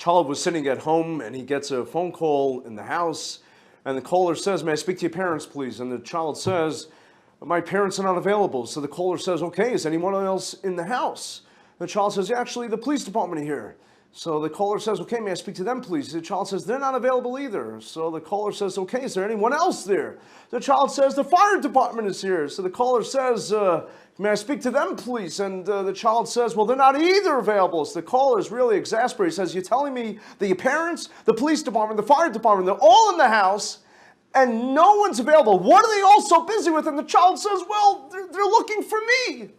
child was sitting at home and he gets a phone call in the house, and the caller says, "May I speak to your parents, please?" And the child says, "My parents are not available." So the caller says, "Okay, is anyone else in the house?" The child says, "Yeah, actually, the police department are here." So the caller says, "Okay, may I speak to them, please?" The child says, "They're not available either." So the caller says, "Okay, is there anyone else there?" The child says, "The fire department is here." So the caller says, "May I speak to them, please?" And the child says, "Well, they're not either available." So the caller is really exasperated. He says, "You're telling me that your parents, the police department, the fire department, they're all in the house and no one's available. What are they all so busy with?" And the child says, "Well, they're looking for me."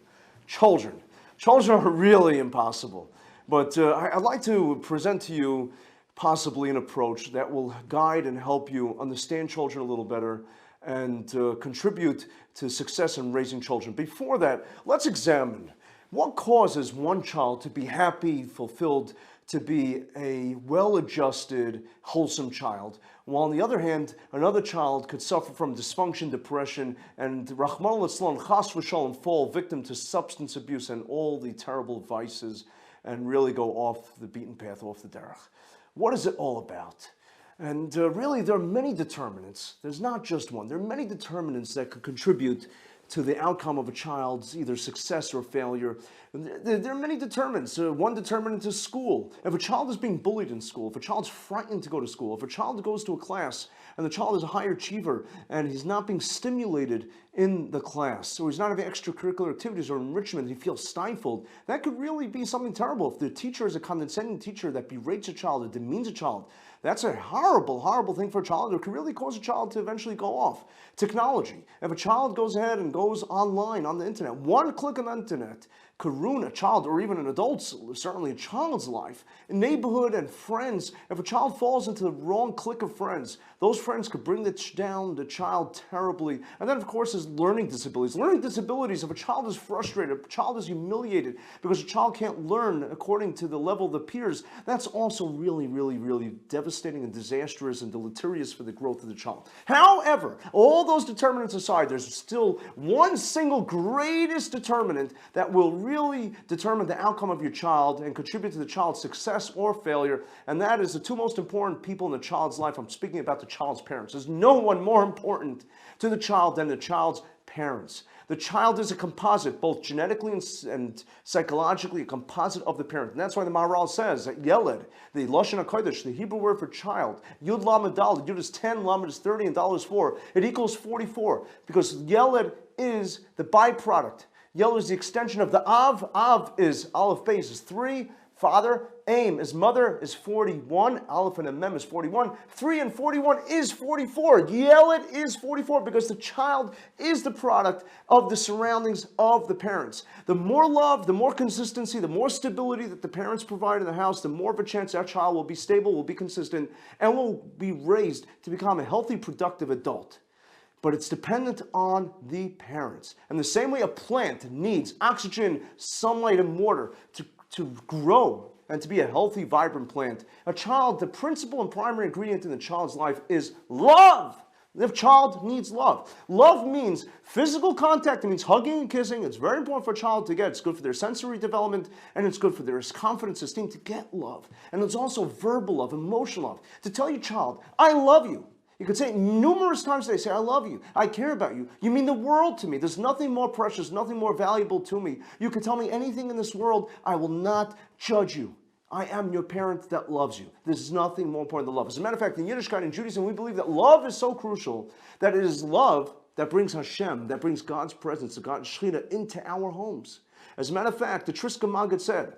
Children are really impossible. But I'd like to present to you possibly an approach that will guide and help you understand children a little better and contribute to success in raising children. Before that, let's examine what causes one child to be happy, fulfilled, to be a well-adjusted, wholesome child, while on the other hand, another child could suffer from dysfunction, depression, and Rahman al-Islam, chas v'shalom, fall victim to substance abuse and all the terrible vices and really go off the beaten path, off the derech. What is it all about? And really, there are many determinants. There's not just one. There are many determinants that could contribute to the outcome of a child's either success or failure. There are many determinants. One determinant is school. If a child is being bullied in school, if a child's frightened to go to school, if a child goes to a class and the child is a high achiever and he's not being stimulated in the class, or he's not having extracurricular activities or enrichment, he feels stifled, that could really be something terrible. If the teacher is a condescending teacher that berates a child, or demeans a child, that's a horrible, horrible thing for a child. It could really cause a child to eventually go off. Technology. If a child goes ahead and goes online on the internet, one click on the internet could ruin a child or even an adult's, certainly a child's life. In neighborhood and friends, if a child falls into the wrong clique of friends, those friends could bring down the child terribly. And then, of course, there's learning disabilities. Learning disabilities, if a child is frustrated, if a child is humiliated because a child can't learn according to the level of the peers, that's also really, really, really devastating and disastrous and deleterious for the growth of the child. However, all those determinants aside, there's still one single greatest determinant that will really determine the outcome of your child and contribute to the child's success or failure, and that is the two most important people in the child's life. I'm speaking about the child's parents. There's no one more important to the child than the child's parents. The child is a composite, both genetically and psychologically, a composite of the parent. And that's why the Maharal says that Yeled, the Lashon HaKodesh, the Hebrew word for child, Yud Lamed Dal, Yud is 10, Lamed is 30, and Dal is 4. It equals 44, because Yeled is the byproduct. Yeled is the extension of the Av. Av is Aleph Beis is 3. Father, Aim is mother is 41. Aleph and a Mem is 41. 3 and 41 is 44. Yeled is 44 because the child is the product of the surroundings of the parents. The more love, the more consistency, the more stability that the parents provide in the house, the more of a chance that child will be stable, will be consistent, and will be raised to become a healthy, productive adult. But it's dependent on the parents. And the same way a plant needs oxygen, sunlight, and water to grow and to be a healthy, vibrant plant, a child, the principal and primary ingredient in the child's life is love. The child needs love. Love means physical contact. It means hugging and kissing. It's very important for a child to get. It's good for their sensory development, and it's good for their confidence, esteem, to get love. And it's also verbal love, emotional love. To tell your child, I love you. You could say it numerous times today, say, I love you, I care about you, you mean the world to me, there's nothing more precious, nothing more valuable to me. You can tell me anything in this world, I will not judge you. I am your parent that loves you. There's nothing more important than love. As a matter of fact, in Yiddishkeit and Judaism, we believe that love is so crucial that it is love that brings Hashem, that brings God's presence, God's Shekhinah into our homes. As a matter of fact, the Triska Maggid said,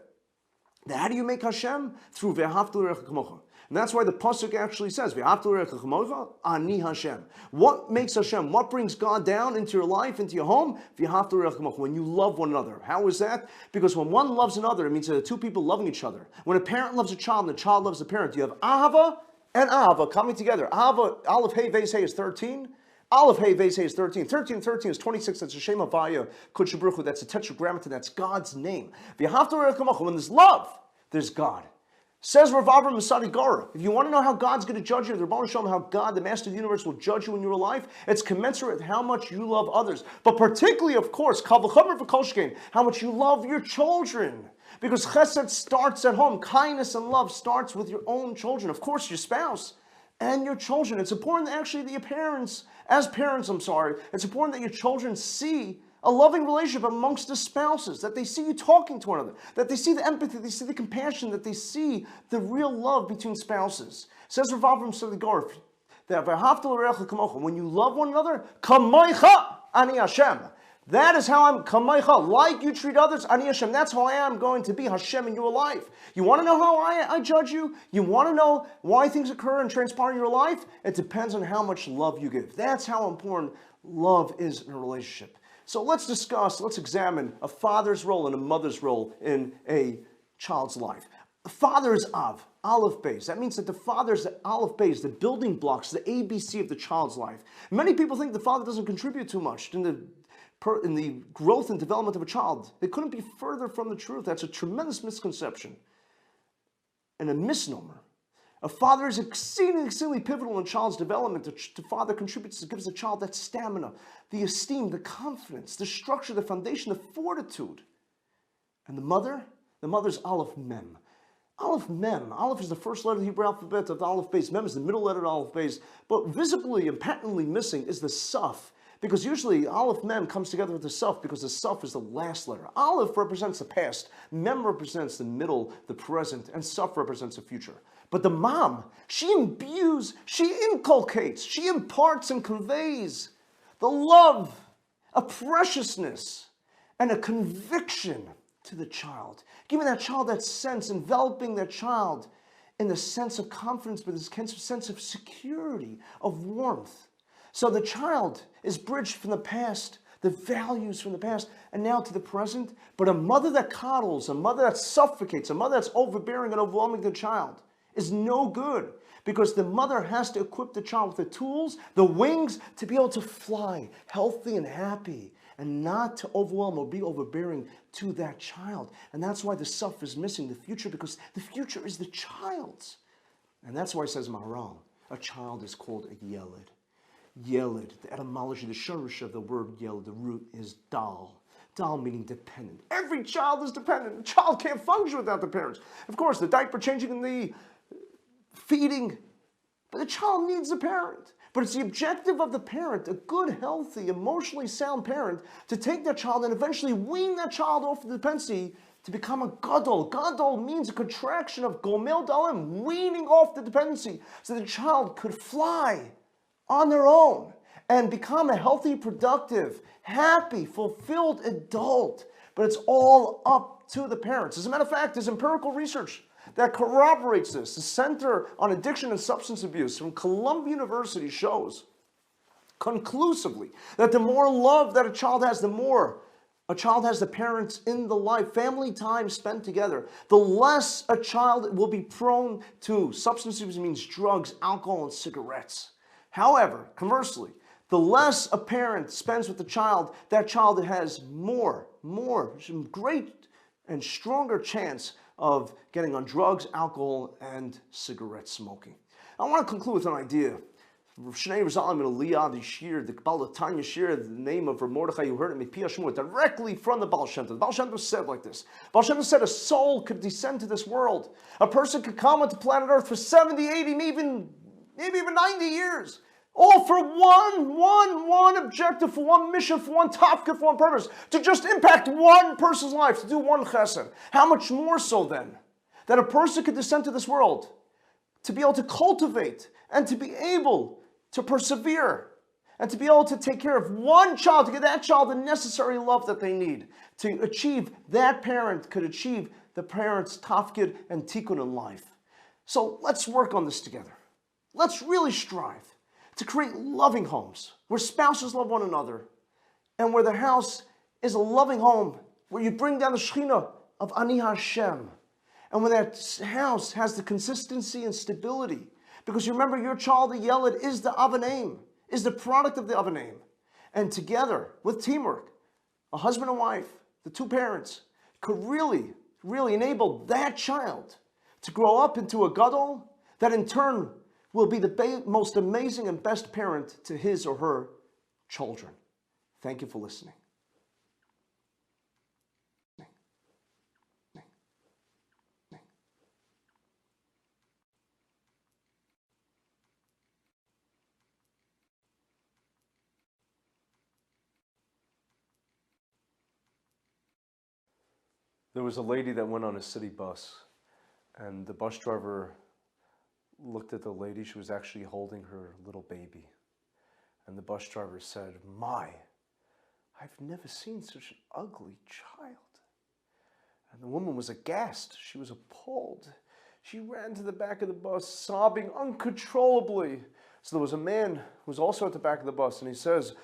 that how do you make Hashem? Through Ve'ahavta l'recha kamocha. And that's why the pasuk actually says, "Ve'ahavta l'recha kamocha, ani Hashem." What makes Hashem? What brings God down into your life, into your home? Ve'ahavta l'recha kamocha. When you love one another. How is that? Because when one loves another, it means there are two people loving each other. When a parent loves a child and the child loves the parent, you have ahava and ahava coming together. Ahava, Aleph Hey Veis Hey is 13. Aleph Hey Veis Hey is 13. 13 and 13 is 26. That's a Shem Havaya Kodesh Baruch Hu. That's a tetragrammaton. That's God's name. Ve'ahavta l'recha kamocha. When there's love, there's God. Says Rav Avram Masadi Gora, if you want to know how God's going to judge you, the Rebbeinu Shalom, how God, the Master of the Universe, will judge you in your life, it's commensurate with how much you love others. But particularly, of course, Kal V'chomer V'kol Shkein, how much you love your children. Because chesed starts at home. Kindness and love starts with your own children. Of course, your spouse and your children. It's important actually that your parents, as parents, it's important that your children see a loving relationship amongst the spouses, that they see you talking to one another, that they see the empathy, they see the compassion, that they see the real love between spouses. Says Rav Avram Seligar, that when you love one another, kamoicha ani Hashem. That is how I'm kamoicha, like you treat others, ani Hashem. That's how I am going to be Hashem in your life. You want to know how I judge you? You want to know why things occur and transpire in your life? It depends on how much love you give. That's how important love is in a relationship. So let's examine a father's role and a mother's role in a child's life. The father is Av, Aleph Beis. That means that the father is the Aleph Beis, the building blocks, the ABC of the child's life. Many people think the father doesn't contribute too much in the growth and development of a child. It couldn't be further from the truth. That's a tremendous misconception and a misnomer. A father is exceedingly pivotal in a child's development. The father contributes, gives the child that stamina, the esteem, the confidence, the structure, the foundation, the fortitude. And the mother's Aleph Mem. Aleph Mem. Aleph is the first letter of the Hebrew alphabet of the Aleph Beis. Mem is the middle letter of the Aleph Beis. But visibly and patently missing is the Saf. Because usually Aleph Mem comes together with the Saf because the Saf is the last letter. Aleph represents the past, Mem represents the middle, the present, and Saf represents the future. But the mom, she imbues, she inculcates, she imparts and conveys the love, a preciousness, and a conviction to the child. Giving that child that sense, enveloping that child in the sense of confidence, but this sense of security, of warmth. So the child is bridged from the past, the values from the past, and now to the present. But a mother that coddles, a mother that suffocates, a mother that's overbearing and overwhelming the child is no good, because the mother has to equip the child with the tools, the wings, to be able to fly healthy and happy, and not to overwhelm or be overbearing to that child. And that's why the Saf is missing, the future, because the future is the child's. And that's why it says Maharal, a child is called a Yeled. Yeled, the etymology, the shurish of the word Yeled, the root is dal. Dal meaning dependent. Every child is dependent. A child can't function without the parents. Of course, the diaper changing and the feeding, but the child needs a parent. But it's the objective of the parent, a good, healthy, emotionally sound parent, to take that child and eventually wean that child off the dependency to become a gadol. Gadol means a contraction of gomel dalim, weaning off the dependency, so the child could fly on their own and become a healthy, productive, happy, fulfilled adult. But it's all up to the parents. As a matter of fact, there's empirical research that corroborates this. The Center on Addiction and Substance Abuse from Columbia University shows conclusively that the more love that a child has, the more a child has the parents in the life, family time spent together, the less a child will be prone to substance abuse, means drugs, alcohol, and cigarettes. However, conversely, the less a parent spends with the child, that child has more, great and stronger chance of getting on drugs, alcohol, and cigarette smoking. I want to conclude with an idea. Shnei Rizal in Aliyah, the Shir, the Baal Tanya Shir, the name of Rav Mordechai, you heard it, Mipia Shmuel, directly from the Baal Shem Tov. The Baal Shem Tov said like this. Baal Shem Tov said a soul could descend to this world. A person could come onto planet Earth for 70, 80, maybe even 90 years. All for one objective, for one mission, for one tafka, for one purpose. To just impact one person's life, to do one chesed. How much more so then, that a person could descend to this world, to be able to cultivate, and to be able to persevere, and to be able to take care of one child, to give that child the necessary love that they need, to achieve, that parent could achieve the parent's tafkid and tikkun in life. So let's work on this together. Let's really strive to create loving homes where spouses love one another, and where the house is a loving home where you bring down the Shekhinah of Ani Hashem, and when that house has the consistency and stability. Because you remember, your child, the Yeled, is the Avanim, is the product of the Avanim. And together, with teamwork, a husband and wife, the two parents, could really enable that child to grow up into a gadol that in turn will be the most amazing and best parent to his or her children. Thank you for listening. There was a lady that went on a city bus, and the bus driver looked at the lady. She was actually holding her little baby. And the bus driver said, "My, I've never seen such an ugly child." And the woman was aghast. She was appalled. She ran to the back of the bus, sobbing uncontrollably. So there was a man who was also at the back of the bus, and he says,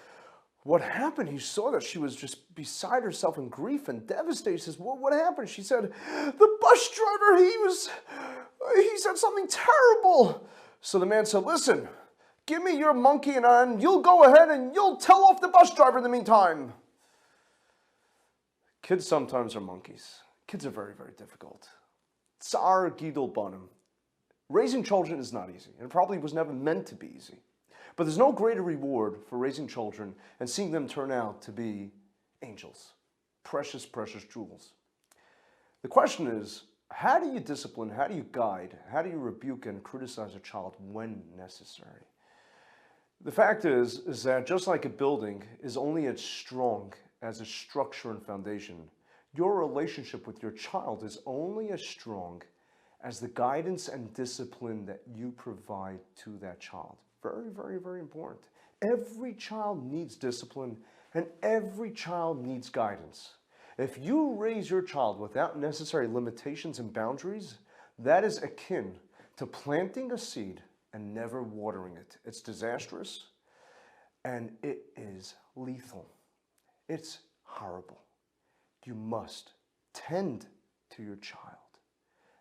"What happened?" He saw that she was just beside herself in grief and devastated. He says, what happened? She said, "The bus driver, he said something terrible." So the man said, "Listen, give me your monkey and you'll go ahead and you'll tell off the bus driver in the meantime." Kids sometimes are monkeys. Kids are very, very difficult. Tsar Gidol Banim. Raising children is not easy, and it probably was never meant to be easy. But there's no greater reward for raising children and seeing them turn out to be angels. Precious, precious jewels. The question is, how do you discipline, how do you guide, how do you rebuke and criticize a child when necessary? The fact is that just like a building is only as strong as its structure and foundation, your relationship with your child is only as strong as the guidance and discipline that you provide to that child. Very, very, very important. Every child needs discipline and every child needs guidance. If you raise your child without necessary limitations and boundaries, that is akin to planting a seed and never watering it. It's disastrous and it is lethal. It's horrible. You must tend to your child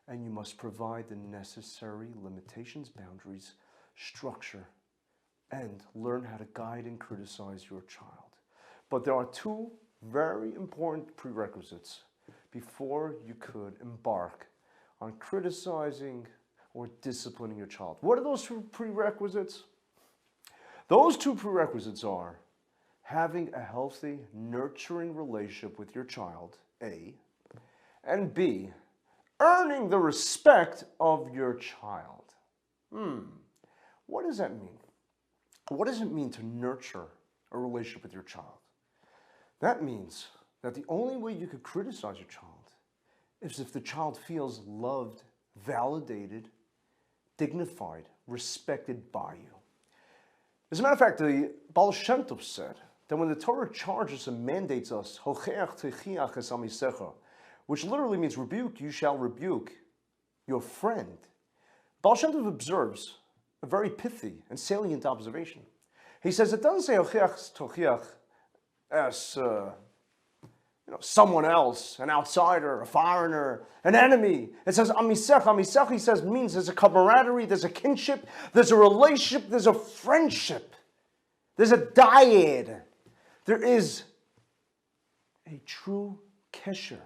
and you must provide the necessary limitations, boundaries, structure, and learn how to guide and criticize your child. But there are two very important prerequisites before you could embark on criticizing or disciplining your child. What are those two prerequisites? Those two prerequisites are having a healthy, nurturing relationship with your child, A, and B, earning the respect of your child. What does that mean? What does it mean to nurture a relationship with your child? That means that the only way you could criticize your child is if the child feels loved, validated, dignified, respected by you. As a matter of fact, the Baal Shem Tov said that when the Torah charges and mandates us, which literally means rebuke, you shall rebuke your friend, Baal Shem Tov observes a very pithy and salient observation. He says it doesn't say tochiach as someone else, an outsider, a foreigner, an enemy. It says amisech. Amisech, he says, means there's a camaraderie, there's a kinship, there's a relationship, there's a friendship, there's a dyad. There is a true kesher.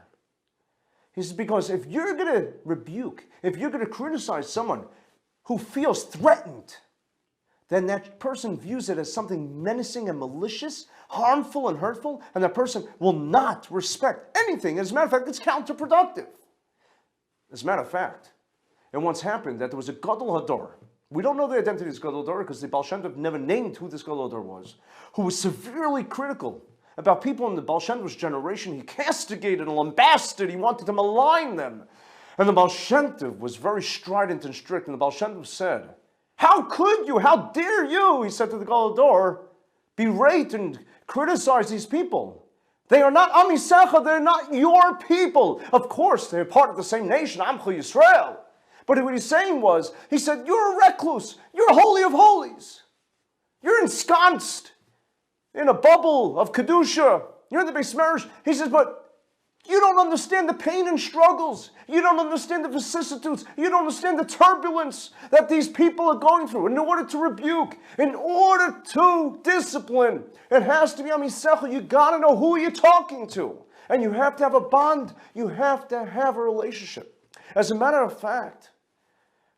He says, because if you're going to rebuke, if you're going to criticize someone who feels threatened, then that person views it as something menacing and malicious, harmful and hurtful, and that person will not respect anything. As a matter of fact, it's counterproductive. As a matter of fact, it once happened that there was a Gadol Hador. We don't know the identity of this Gadol Hador because the Baal Shem Tov never named who this Gadol Hador was, who was severely critical about people in the Baal Shem Tov's generation. He castigated and lambasted. He wanted to malign them. And the Baal Shem Tov was very strident and strict. And the Baal Shem Tov said, "How could you? How dare you?" He said to the Gadol Hador, "berate and criticize these people. They are not Amisecha. They're not your people. Of course, they're part of the same nation, Amcha Yisrael. But what he's saying was, he said, you're a recluse. You're a holy of holies. You're ensconced in a bubble of Kedusha. You're in the Beis Medrash." He says, but you don't understand the pain and struggles. You don't understand the vicissitudes. You don't understand the turbulence that these people are going through. In order to rebuke, in order to discipline, it has to be Amisechel. You got to know who you're talking to. And you have to have a bond. You have to have a relationship. As a matter of fact,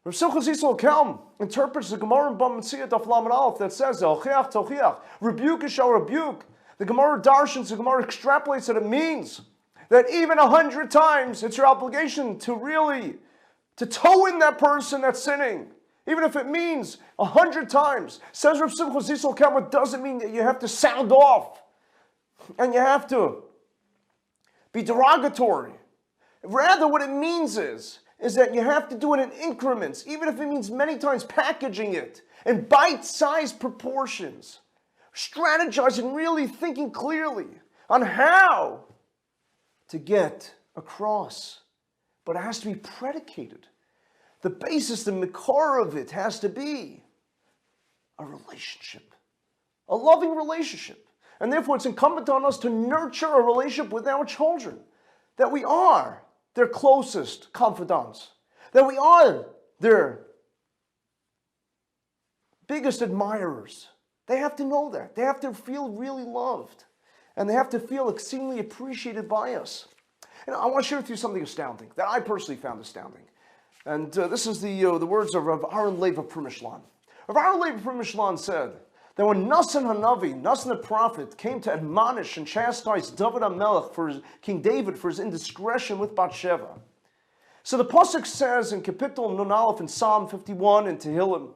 Rav Simcha Zisel Kelm interprets the Gemara in Bava Metzia Daf Lamed Aleph that says, "Ochiach tochiach," rebuke is shall rebuke. The Gemara darshans, the Gemara extrapolates that it means that even 100 times it's your obligation to really toe in that person that's sinning. Even if it means 100 times. Says Rav Simcha Zisel Kelm, it doesn't mean that you have to sound off and you have to be derogatory. Rather, what it means is that you have to do it in increments, even if it means many times packaging it in bite-sized proportions. Strategizing, really thinking clearly on how to get across. But it has to be predicated. The basis, the makor of it has to be a relationship, a loving relationship. And therefore, it's incumbent on us to nurture a relationship with our children, that we are their closest confidants, that we are their biggest admirers. They have to know that. They have to feel really loved. And they have to feel exceedingly appreciated by us. And I want to share with you something astounding that I personally found astounding. And this is the words of Rav Aaron Leib of Primishlan. Rav Aaron Leib of Primishlan said that when Nasan Hanavi, Nasan the prophet, came to admonish and chastise David HaMelech, King David, for his indiscretion with Bathsheba. So the Pasuk says in Kapitel Nun Aleph in Psalm 51 in Tehillim,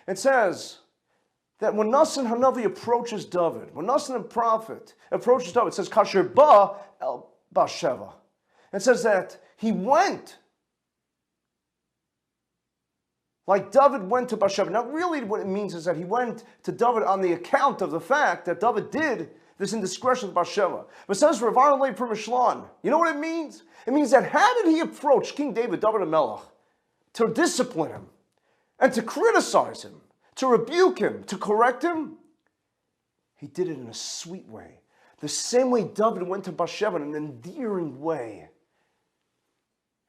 it says that when Nasan Hanavi approaches David, when Nasan the prophet approaches David, it says, Kasher ba el Bathsheba. It says that he went like David went to Bathsheba. Now, really what it means is that he went to David on the account of the fact that David did this indiscretion with Bathsheba. But it says Rav Aaron Leib Primishlan, you know what it means? It means that how did he approach King David, David HaMelech, to discipline him and to criticize him, to rebuke him, to correct him? He did it in a sweet way. The same way David went to Bathsheba in an endearing way,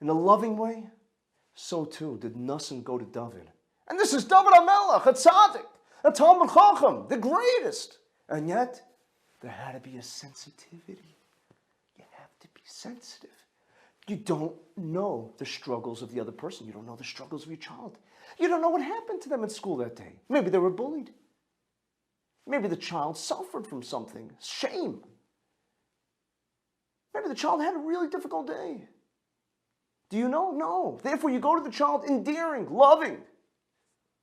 in a loving way, so too did Nasan go to David. And this is David HaMelech, a tzaddik, a Talmud Chacham, the greatest. And yet, there had to be a sensitivity. You have to be sensitive. You don't know the struggles of the other person. You don't know the struggles of your child. You don't know what happened to them in school that day. Maybe they were bullied. Maybe the child suffered from something, shame. Maybe the child had a really difficult day. Do you know? No. Therefore, you go to the child endearing, loving.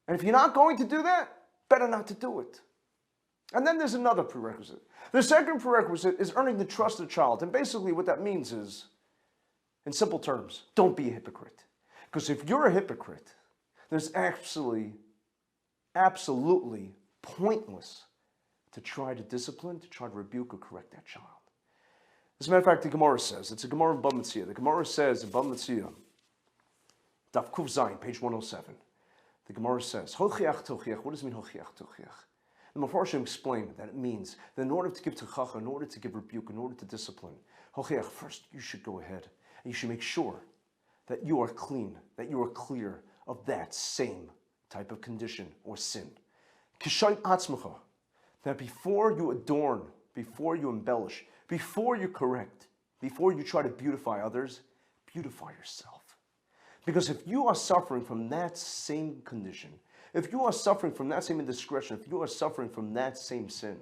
And if you're not going to do that, better not to do it. And then there's another prerequisite. The second prerequisite is earning the trust of the child. And basically what that means is, in simple terms, don't be a hypocrite. Because if you're a hypocrite, there's absolutely pointless to try to discipline, to try to rebuke or correct that child. As a matter of fact, the Gemara says, it's a Gemara in Bava Metzia. The Gemara says in Bava Metzia, Daf Kuf Zayin, page 107. The Gemara says, Hochiach tochiach. What does it mean, Hochiach tochiach? The Mefarshim explain that it means that in order to give techacha, in order to give rebuke, in order to discipline, Hochiach, first you should go ahead and you should make sure that you are clean, that you are clear of that same type of condition or sin. Kishayt atzmecha, that before you adorn, before you embellish, before you correct, before you try to beautify others, beautify yourself. Because if you are suffering from that same condition, if you are suffering from that same indiscretion, if you are suffering from that same sin,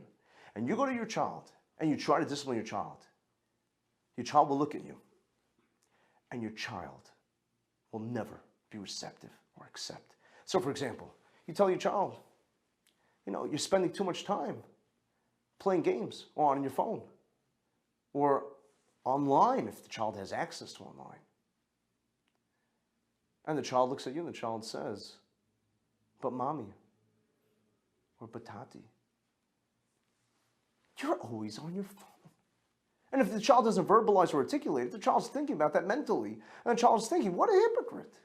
and you go to your child and you try to discipline your child will look at you, and your child will never be receptive or accept. So for example, you tell your child, you're spending too much time playing games or on your phone, or online if the child has access to online. And the child looks at you and the child says, but mommy, or but tati, you're always on your phone. And if the child doesn't verbalize or articulate it, the child's thinking about that mentally. And the child's thinking, what a hypocrite.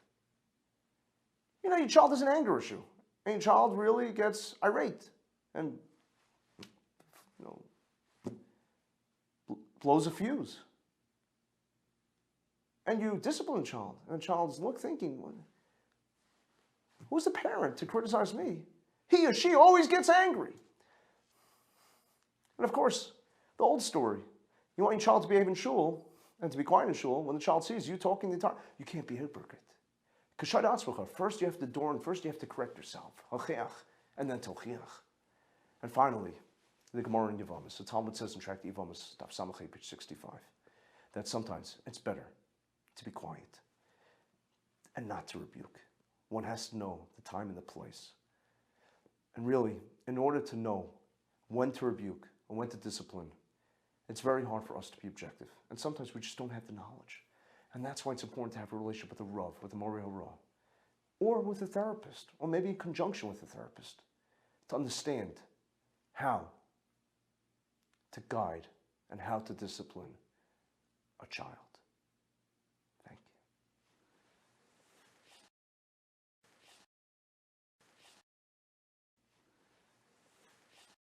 Your child has an anger issue. And your child really gets irate and blows a fuse. And you discipline the child. And the child's thinking, who's the parent to criticize me? He or she always gets angry. And of course, the old story. You want your child to behave in shul and to be quiet in shul. When the child sees you talking the entire, you can't be a hypocrite. First you have to adorn, first you have to correct yourself. And then tochiach. And finally, the Gemara in Yevamos. The Talmud says in Tract Yevamos, Daf Samachay, page 65, that sometimes it's better to be quiet and not to rebuke. One has to know the time and the place. And really, in order to know when to rebuke and when to discipline, it's very hard for us to be objective. And sometimes we just don't have the knowledge. And that's why it's important to have a relationship with a Rav, with a Moreh Ra, or with a therapist, or maybe in conjunction with a therapist, to understand how to guide and how to discipline a child.